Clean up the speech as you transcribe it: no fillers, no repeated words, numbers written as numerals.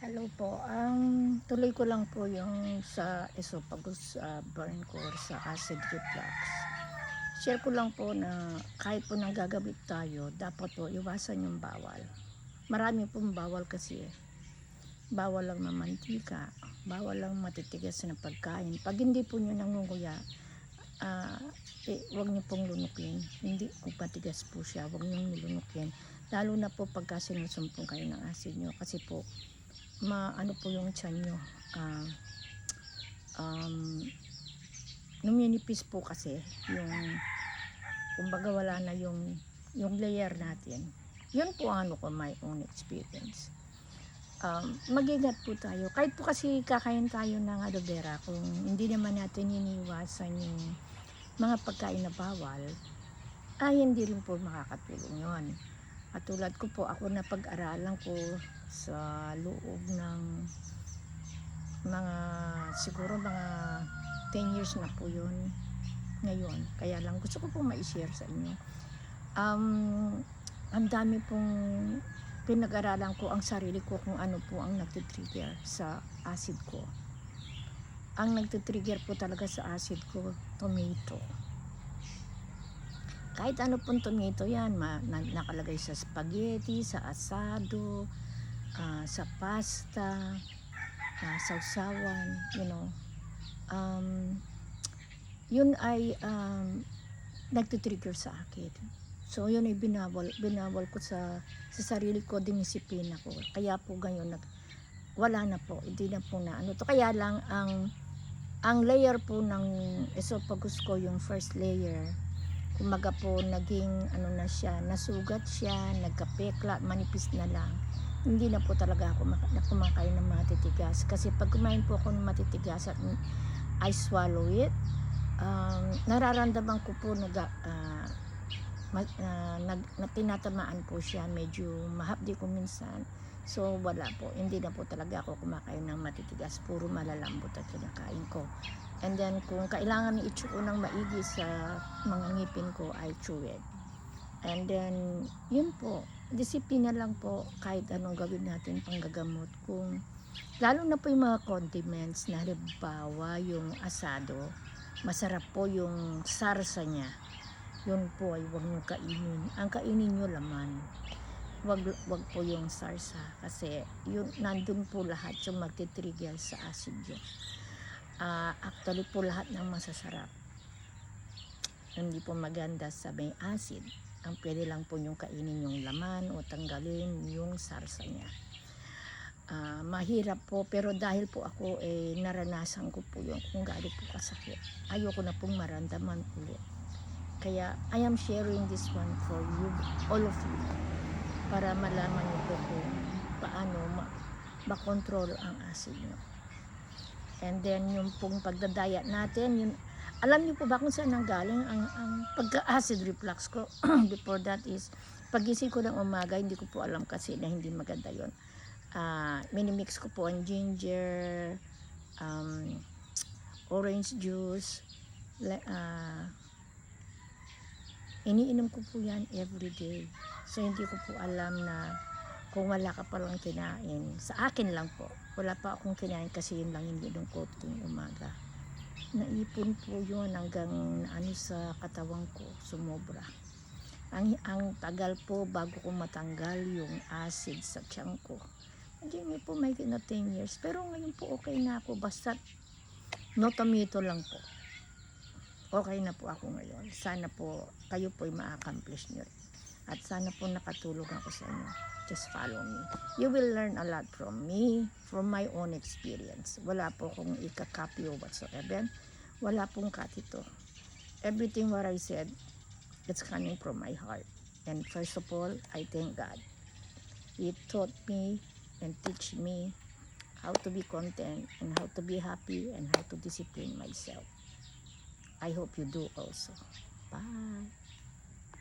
Hello po. Tuloy ko lang po yung sa esophagus burn ko or sa acid reflux. Share ko lang po na kahit po nanggagabit tayo, dapat po iwasan yung bawal. Marami pong bawal kasi eh. Bawal lang na mantika, bawal lang matitigas na pagkain. Pag hindi po nyo nangunguya, wag nyo pong lunukin. Hindi, kung matigas po siya, wag nyo lunukin. Lalo na po pagka sinusumpong kayo ng acid nyo kasi po ano po yung tiyan nyo, numinipis po kasi yung kumbaga wala na yung layer natin. Yun po ano ko, my own experience. Mag-ingat po tayo kahit po kasi kakain tayo ng aloe vera, kung hindi naman natin iniwasan yung mga pagkain na bawal, ay hindi rin po makakatulong yun. At tulad ko po, ako na pag-aralan ko sa loob ng mga siguro mga 10 years na po yun ngayon. Kaya lang gusto ko po ma-share sa inyo. Ang dami pong pinag-aralan ko ang sarili ko kung ano po ang nagtitrigger sa acid ko. Ang nagtitrigger po talaga sa acid ko, tomato. Kahit ano pong tomato yan, nakalagay sa spaghetti, sa asado, sa pasta, sausawan, yun ay nagtitrigger sa akin. So yun ay binawal ko sa sarili ko, dinisipline ko. Kaya po ngayon wala na po, hindi na po na ano to. Kaya lang ang layer po ng esophagus ko, yung first layer, kumaga po naging ano na siya, nasugat siya, nagkapekla, manipis na lang. Hindi na po talaga ako kumakain ng matitigas kasi pag kumain po ako ng matitigas at I swallow it, nararamdaman ko po tinatamaan po siya, medyo mahapdi ko minsan. So wala po, hindi na po talaga ako kumakain ng matitigas, puro malalambot at kinakain ko. And then kung kailangan i-chew ko ng maigi sa mga ngipin ko, I chew it. And then yun po, disiplina lang po kahit anong gawin natin panggagamot. Kung lalo na po yung mga condiments na halimbawa yung asado, masarap po yung sarsa niya, yun po ay huwag nyo kainin. Ang kainin nyo laman, wag po yung sarsa kasi yun, nandun po lahat yung magtitrigger sa acid yun. Actually po lahat ng masasarap hindi po maganda sa may acid. Ang pwede lang po yung kainin yung laman o tanggalin yung sarsa niya. Mahirap po, pero dahil po ako naranasan ko po yung kung gaano po kasakit, ayoko na pong maramdaman ulit. Kaya I am sharing this one for you, all of you, para malaman niyo po kung paano makontrol ang acid niyo. And then yung pong pagdadaya natin, yun, alam niyo po ba kung saan nanggaling ang pagka-acid reflux ko? Before that is, pagising ko ng umaga, hindi ko po alam kasi na hindi maganda yun. Minimix ko po ang ginger, orange juice, iniinom ko po yan everyday. So hindi ko po alam na kung wala ka palang kinain, sa akin lang po, wala pa akong kinain kasi yun lang yung ininom ko tuwing umaga. Naipon po yun hanggang ano sa katawan ko, sumobra. Ang tagal po bago ko matanggal yung acid sa tiyan ko. Hindi niyo po may 10 years. Pero ngayon po okay na ako, basta no tomato lang po. Okay na po ako ngayon. Sana po kayo po ay ma-accomplish nyo. At sana po nakatulong ako sa inyo. Just follow me. You will learn a lot from me, from my own experience. Wala po akong ika-copy o whatsoever. Wala pong cut ito. Everything what I said, it's coming from my heart. And first of all, I thank God. He taught me and teach me how to be content and how to be happy and how to discipline myself. I hope you do also. Bye.